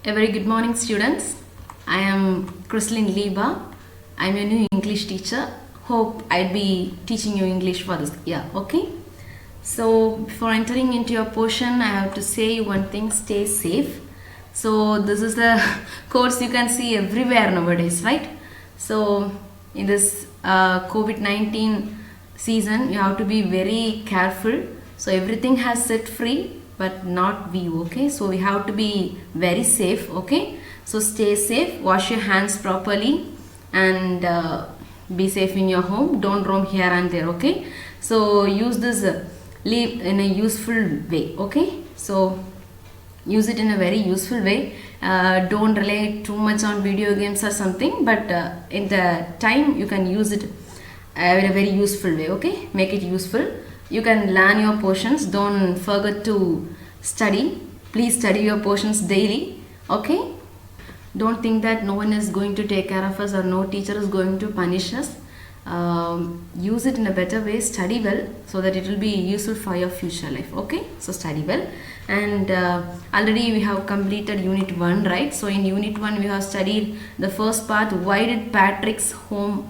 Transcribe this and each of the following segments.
A very good morning, students. I am Chrislyn Liba. I'm your new English teacher. Hope I'll be teaching you English for this year. Okay. So before entering into your portion, I have to say one thing: stay safe. So this is the course you can see everywhere nowadays, right? So in this COVID-19 season, you have to be very careful. So everything has set free, but not we. Okay, so we have to be very safe. Okay, so stay safe, wash your hands properly, and be safe in your home. Don't roam here and there. Okay, so use this live in a useful way. Okay, so use it in a very useful way. Don't rely too much on video games or something, but in the time you can use it in a very useful way. Okay, make it useful. You can learn your portions. Don't forget to study. Please study your portions daily. Okay, don't think that no one is going to take care of us or no teacher is going to punish us. Use it in a better way. Study well so that it will be useful for your future life. Okay, so study well. And already we have completed unit 1, right? So in unit 1 we have studied the first part. Why did Patrick's who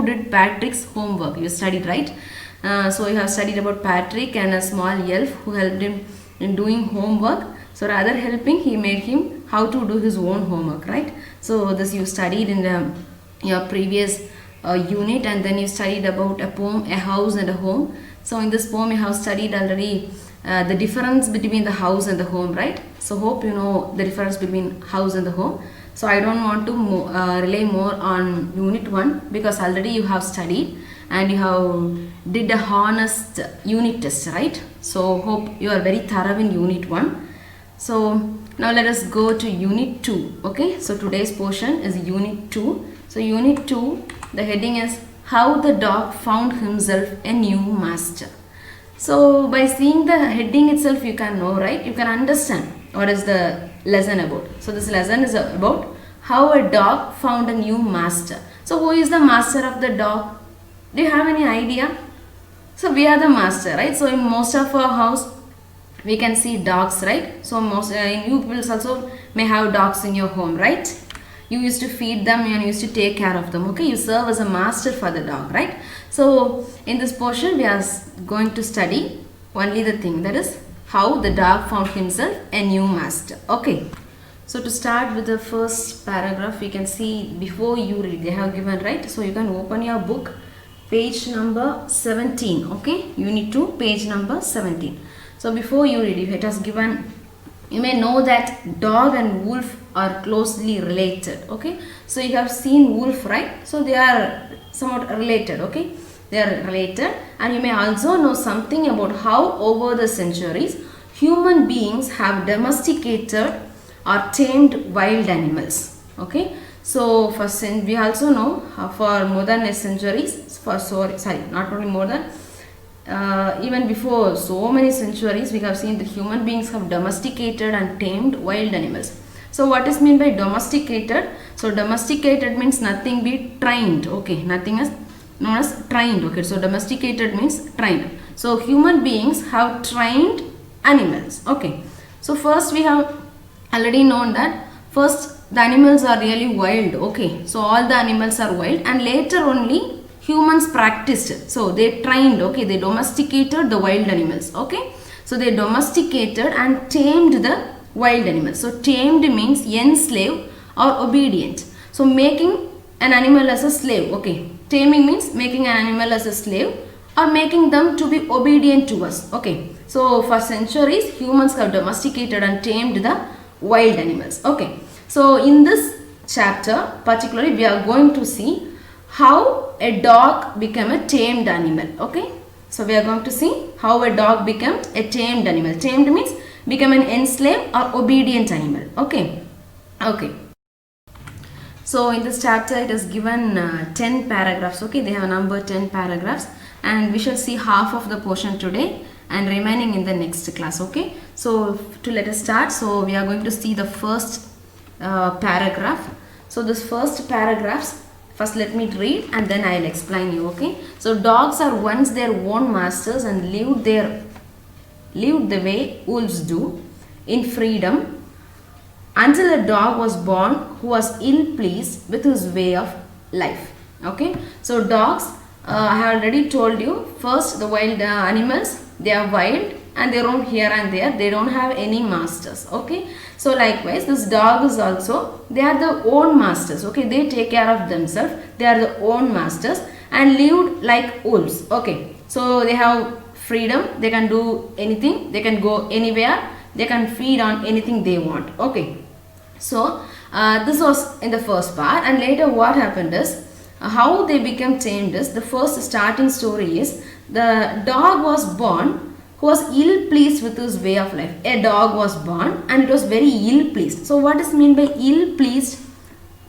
did Patrick's homework? You studied, right? So you have studied about Patrick and a small elf who helped him in doing homework. So rather helping, he made him how to do his own homework, right? So this you studied in your previous unit, and then you studied about a poem, a house and a home. So in this poem you have studied already the difference between the house and the home, right? So hope you know the difference between house and the home. So I don't want to rely more on unit 1 because already you have studied and you have did a honest unit test, right? So hope you are very thorough in unit 1. So now let us go to unit 2. Okay, so today's portion is unit 2. So unit 2, the heading is how the dog found himself a new master. So by seeing the heading itself you can know, right? You can understand what is the lesson about. So this lesson is about how a dog found a new master. So who is the master of the dog? Do you have any idea? So we are the master, right? So in most of our house we can see dogs, right? So most you people also may have dogs in your home, right? You used to feed them and you used to take care of them. Okay, you serve as a master for the dog, right? So in this portion we are going to study only the thing, that is how the dog found himself a new master. Okay, so to start with the first paragraph, we can see before you read they have given, right? So you can open your book, page number 17. Okay, unit 2, page number 17. So before you read, it has given, you may know that dog and wolf are closely related. Okay, so you have seen wolf, right? So they are somewhat related. Okay, they are related, and you may also know something about how over the centuries human beings have domesticated or tamed wild animals. Okay, so we also know for more than a centuries, not only more than, even before so many centuries, we have seen that human beings have domesticated and tamed wild animals. So what is meant by domesticated? So domesticated means nothing be trained. Okay, nothing is known as trained. Okay, so domesticated means trained. So human beings have trained animals. Okay, so first we have already known that first the animals are really wild. Okay, so all the animals are wild, and later only humans practiced it. So they trained, okay, they domesticated the wild animals. Okay, so they domesticated and tamed the wild animals. So tamed means enslave or obedient. So making an animal as a slave. Okay, taming means making an animal as a slave or making them to be obedient to us. Okay, so for centuries humans have domesticated and tamed the wild animals. Okay, so in this chapter particularly we are going to see how a dog became a tamed animal. Okay, so we are going to see how a dog became a tamed animal. Tamed means become an enslaved or obedient animal. Okay, so in this chapter it is given 10 paragraphs. Okay, they have numbered 10 paragraphs, and we shall see half of the portion today and remaining in the next class. Okay, so to let us start, so we are going to see the first paragraph. So this first paragraphs, first let me read and then I will explain you. Okay, so dogs are once their own masters and lived the way wolves do, in freedom, until a dog was born who was ill pleased with his way of life. Okay, so dogs, I have already told you, first the wild animals, they are wild and they roam here and there, they don't have any masters. Okay, so likewise this dog is also, they are the own masters. Okay, they take care of themselves, they are the own masters and lived like wolves. Okay, so they have freedom, they can do anything, they can go anywhere, they can feed on anything they want. Okay, so this was in the first part, and later what happened is, how they became tamed is, the first starting story is, the dog was born who was ill pleased with his way of life. A dog was born and it was very ill pleased. So what is mean by ill pleased?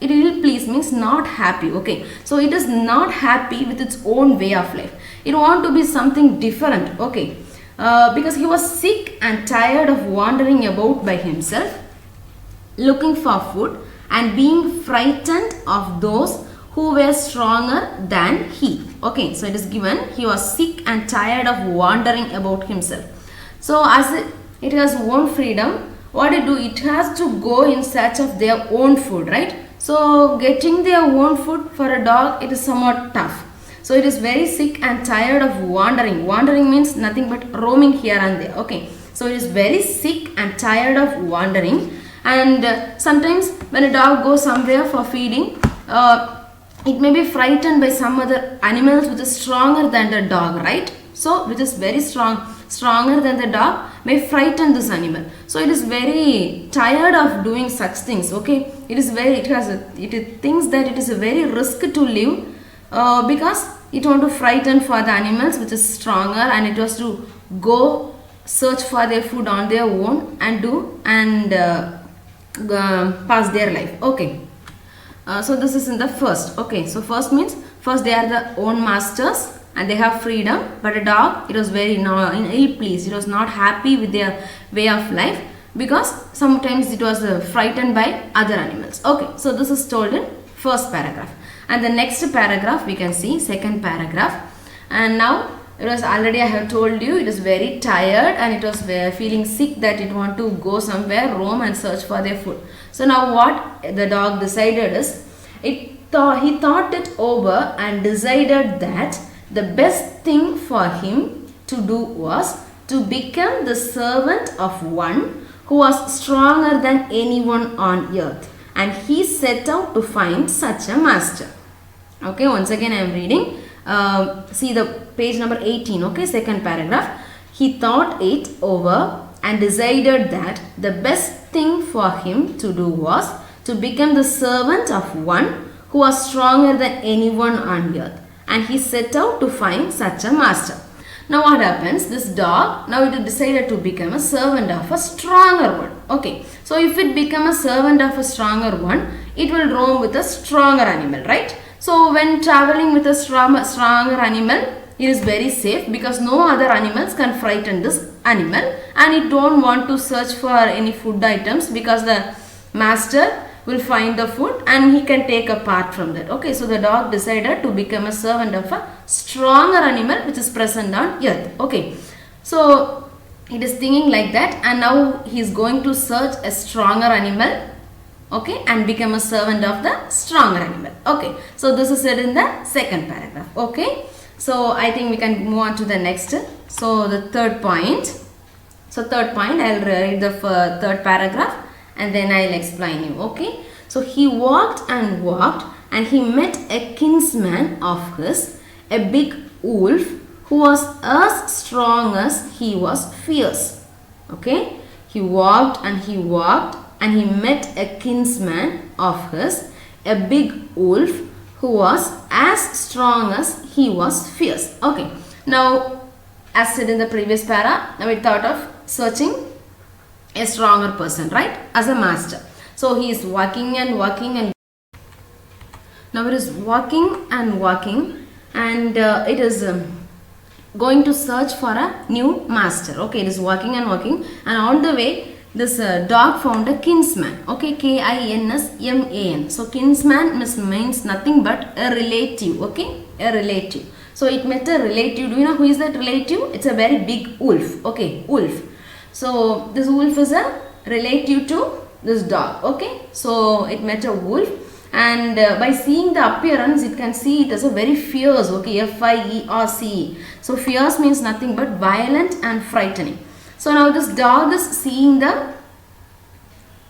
Ill pleased means not happy. Okay, so it is not happy with its own way of life. It want to be something different. Okay, because he was sick and tired of wandering about by himself, looking for food and being frightened of those who were stronger than he. Okay, so it is given he was sick and tired of wandering about himself. So as it has own freedom, what it do? It has to go in search of their own food, right? So getting their own food for a dog, it is somewhat tough. So it is very sick and tired of wandering. Wandering means nothing but roaming here and there. Okay, so it is very sick and tired of wandering. And sometimes when a dog goes somewhere for feeding, it may be frightened by some other animals which is stronger than the dog, right? So which is very stronger than the dog, may frighten this animal. So it is very tired of doing such things. Okay, it thinks that it is a very risk to live, because it want to frighten for the animals which is stronger, and it was to go search for their food on their own and do and pass their life. Okay, so this is in the first. Okay, so first means first they are the own masters and they have freedom, but a dog, it was very ill pleased, it was not happy with their way of life because sometimes it was frightened by other animals. Okay, so this is told in first paragraph, and the next paragraph we can see second paragraph. And now it was already, I have told you, it is very tired and it was feeling sick that it want to go somewhere, roam and search for their food. So now what the dog decided is, he thought it over and decided that the best thing for him to do was to become the servant of one who was stronger than anyone on earth, and he set out to find such a master. Okay, once again I am reading. See the page number 18. Okay, second paragraph. He thought it over and decided that the best thing for him to do was to become the servant of one who was stronger than anyone on earth, and he set out to find such a master. Now what happens? This dog, now it decided to become a servant of a stronger one. Okay, so if it become a servant of a stronger one, it will roam with a stronger animal, right? So when traveling with a stronger animal, it is very safe because no other animals can frighten this animal, and it don't want to search for any food items because the master will find the food and he can take a part from that. Okay, so the dog decided to become a servant of a stronger animal which is present on earth. Okay, so it is thinking like that, and now he is going to search a stronger animal, okay, and become a servant of the stronger animal. Okay, so this is said in the second paragraph. Okay, so I think we can move on to the next. So the third point. So third point, I'll read the third paragraph and then I'll explain you. Okay, so he walked and walked and he met a kinsman of his, a big wolf who was as strong as he was fierce. Okay, he walked and he walked and he met a kinsman of his, a big wolf who was as strong as he was fierce. Okay, now as said in the previous para, now we thought of searching a stronger person, right, as a master. So he is walking and walking, and now it is walking and walking, and it is going to search for a new master. Okay, it is walking and walking, and on the way this dog found a kinsman. Okay, Kinsman. So kinsman means nothing but a relative. Okay, a relative. So it met a relative. Do you know who is that relative? It's a very big wolf. Okay, wolf. So this wolf is a relative to this dog. Okay, so it met a wolf, and by seeing the appearance it can see it as a very fierce. Okay, F-I-E-R-C-E. So fierce means nothing but violent and frightening. So now this dog is seeing the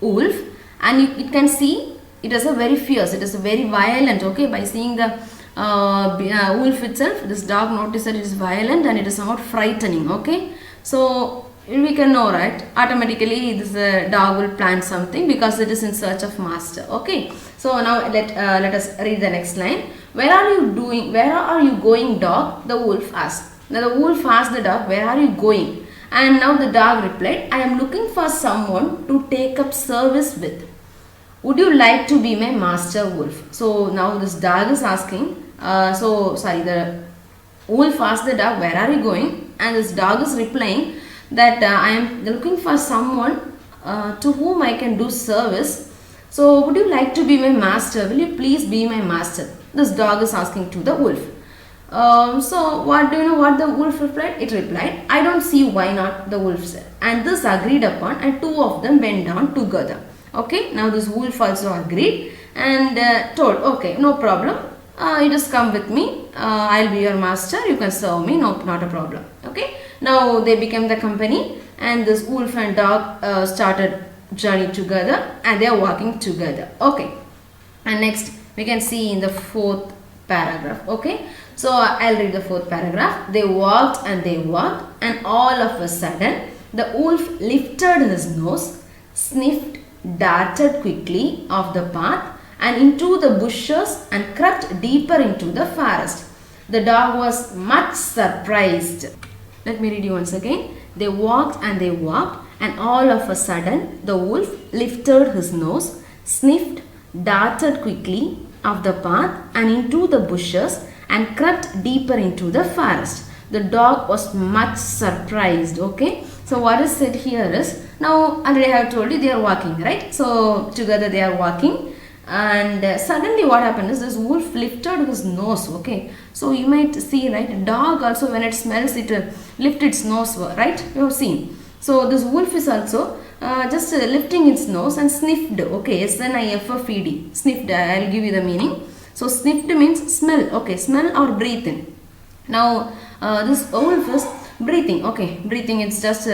wolf, and it can see it is a very fierce, it is a very violent. Okay, by seeing the wolf itself, this dog notices that it is violent and it is somewhat frightening. Okay, so we can know, right, automatically this dog will plan something because it is in search of master. Okay, so now let us read the next line. Where are you going, dog? The wolf asked. Now the wolf asked the dog, where are you going? And now the dog replied, I am looking for someone to take up service with. Would you like to be my master, wolf? So now this dog is asking, the wolf asked the dog, where are you going? And this dog is replying that I am looking for someone to whom I can do service. So would you like to be my master? Will you please be my master? This dog is asking to the wolf. So what do you know what the wolf replied? It replied, I don't see why not, the wolf said. And this agreed upon, and two of them went down together. Okay, now this wolf also agreed and told, okay, no problem, you just come with me, I'll be your master, you can serve me, no, not a problem. Okay, now they became the company, and this wolf and dog started journey together, and they are walking together. Okay, and next we can see in the fourth paragraph. Okay, so I'll read the fourth paragraph. They walked, and all of a sudden the wolf lifted his nose, sniffed, darted quickly off the path and into the bushes, and crept deeper into the forest. The dog was much surprised. Let me read you once again. They walked, and all of a sudden the wolf lifted his nose, sniffed, darted quickly off the path and into the bushes, and crept deeper into the forest. The dog was much surprised. Okay, so what is said here is, now already I have told you they are walking, right? So together they are walking, and suddenly what happened is this wolf lifted his nose. Okay, so you might see, right, dog also when it smells it lift its nose, right? You have seen. So this wolf is also just lifting its nose and sniffed. Okay, S-N-I-F-F-E-D, sniffed. I'll give you the meaning. So sniffed means smell. Okay, smell or breathe in. Now this wolf is breathing. Okay, breathing, it's just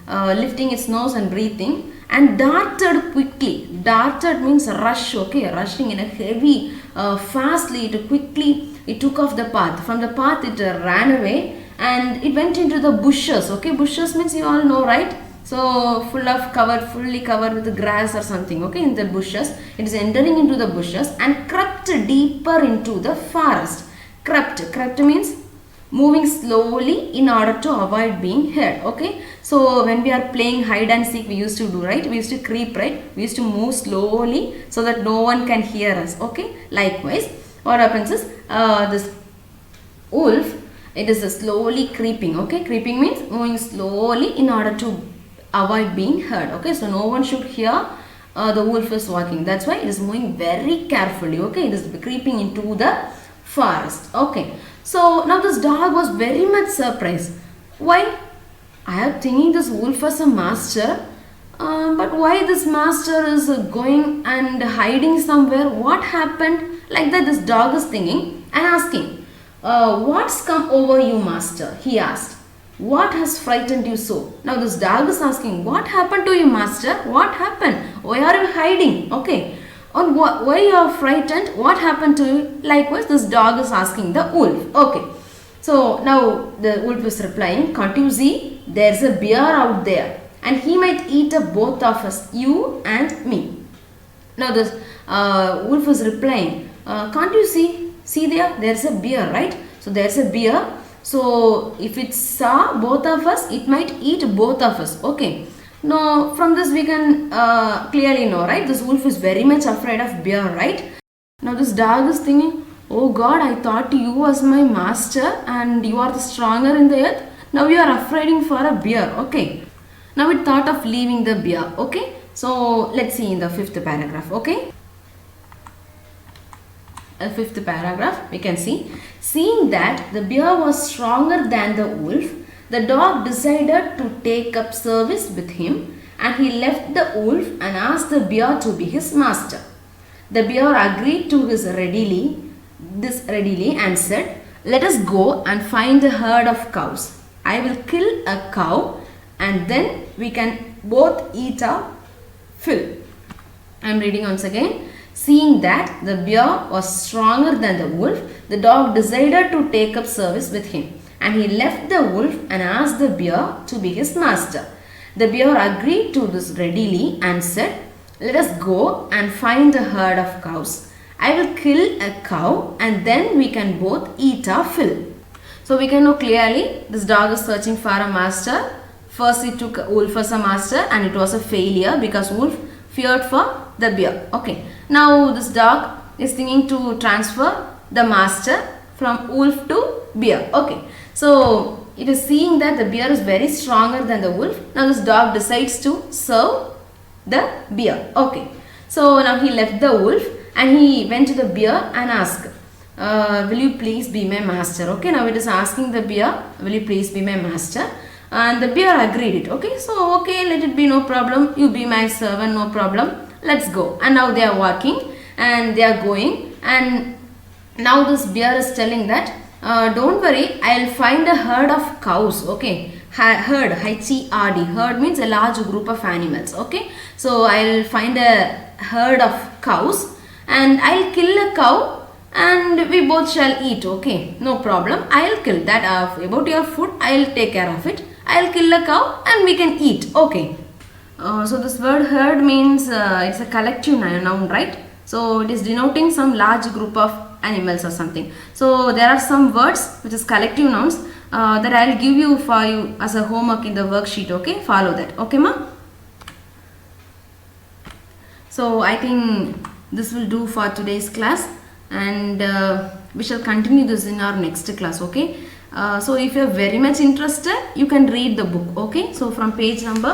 lifting its nose and breathing, and darted quickly. Darted means rush. Okay, rushing in a heavy, fastly, it took off the path. From the path it ran away, and it went into the bushes. Okay, bushes means you all know, right? So fully covered with grass or something. Okay, in the bushes, it is entering into the bushes and crept deeper into the forest. Crept means moving slowly in order to avoid being heard. Okay, so when we are playing hide and seek, we used to do, right? We used to creep, right? We used to move slowly so that no one can hear us. Okay, likewise, what happens is this wolf, it is slowly creeping. Okay, creeping means moving slowly in order to avoid being heard. Okay, so no one should hear the wolf is walking. That's why it is moving very carefully. Okay, it is creeping into the forest. Okay, so now this dog was very much surprised. Why? I am thinking this wolf as a master, but why this master is going and hiding somewhere? What happened? Like that this dog is thinking and asking, what's come over you, master? He asked. What has frightened you so? Now this dog is asking, what happened to you, master? What happened? Why are you hiding? Okay. On why you are frightened? What happened to you? Likewise, this dog is asking the wolf. Okay. So now the wolf is replying, can't you see? There's a bear out there, and he might eat up both of us, you and me. Now this wolf is replying, can't you see? See there? There's a bear, right? So there's a bear. So if it saw both of us, it might eat both of us. Okay. Now from this we can clearly know, right? This wolf is very much afraid of bear, right? Now this dog is thinking, oh God, I thought you was my master and you are the stronger in the earth. Now you are afraid for a bear. Okay. Now it thought of leaving the bear. Okay. So let's see in the fifth paragraph. Okay. Fifth paragraph, we can see, seeing that the bear was stronger than the wolf, the dog decided to take up service with him and he left the wolf and asked the bear to be his master. The bear agreed to this readily and said, "Let us go and find a herd of cows. I will kill a cow and then we can both eat our fill." I am reading once again. Seeing that the bear was stronger than the wolf, the dog decided to take up service with him, and he left the wolf and asked the bear to be his master. The bear agreed to this readily and said, "Let us go and find a herd of cows. I will kill a cow and then we can both eat our fill." So we can know clearly this dog is searching for a master. First he took wolf as a master and it was a failure because wolf feared for the bear. Okay. Now this dog is thinking to transfer the master from wolf to bear. Okay. So it is seeing that the bear is very stronger than the wolf. Now this dog decides to serve the bear. Okay. So now he left the wolf and he went to the bear and asked, "Will you please be my master?" Okay. Now it is asking the bear, "Will you please be my master?" And the bear agreed it. Okay. So okay, let it be, no problem. You be my servant, no problem. Let's go. And now they are walking and they are going, and now this bear is telling that, "Don't worry, I'll find a herd of cows." Okay. Herd, H-E-R-D. Herd means a large group of animals. Okay. So I'll find a herd of cows and I'll kill a cow and we both shall eat. Okay. No problem. I'll kill that. About your food, I'll take care of it. I'll kill a cow and we can eat. Okay. So this word herd means it's a collective noun, right? So it is denoting some large group of animals or something. So there are some words which is collective nouns that I'll give you for you as a homework in the worksheet. Okay, follow that. Okay, ma? So I think this will do for today's class, and we shall continue this in our next class. Okay. So if you are very much interested, you can read the book. Okay. So from page number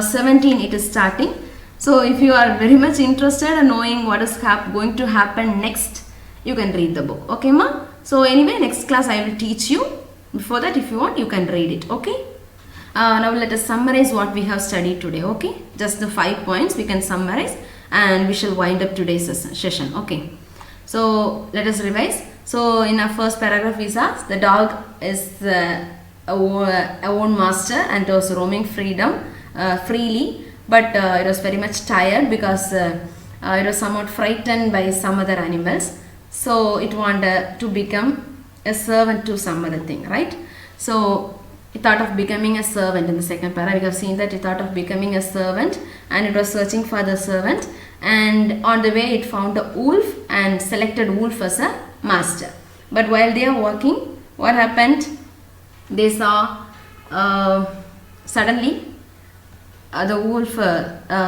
17 it is starting. So if you are very much interested in knowing what is going to happen next, you can read the book. Okay, ma? So anyway, next class I will teach you. Before that, if you want, you can read it. Okay. Now let us summarize what we have studied today. Okay. Just the 5 points we can summarize and we shall wind up today's session. Okay. So let us revise. So in our first paragraph we saw the dog is a own master and was roaming freely, but it was very much tired because it was somewhat frightened by some other animals. So it wanted to become a servant to some other thing, right? So it thought of becoming a servant. In the second paragraph we have seen that it thought of becoming a servant and it was searching for the servant, and on the way it found a wolf and selected wolf as a master. But while they are walking, what happened? They saw suddenly the wolf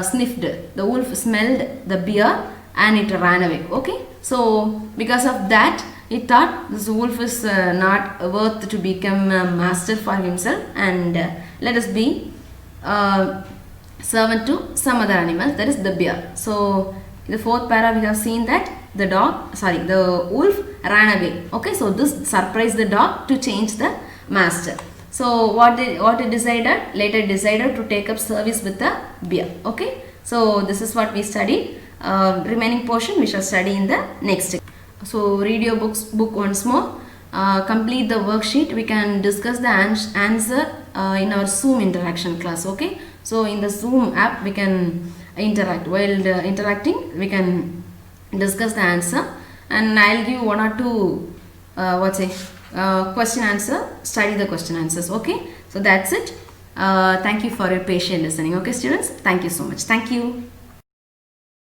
sniffed, the wolf smelled the bear and it ran away. Okay. So because of that, it thought this wolf is not worth to become a master for himself, and let us be servant to some other animal, that is the bear. So in the fourth para we have seen that the wolf ran away. Okay. So this surprised the dog to change the master. So what it decided? Later decided to take up service with the bear. Okay. So this is what we studied. Remaining portion we shall study in the next. So read your book once more. Complete the worksheet. We can discuss the answer in our Zoom interaction class. Okay. So in the Zoom app we can interact. While interacting we can discuss the answer, and I'll give one or two question answer. Study the question answers. Okay. So that's it. Thank you for your patient listening. Okay, students. Thank you so much. Thank you.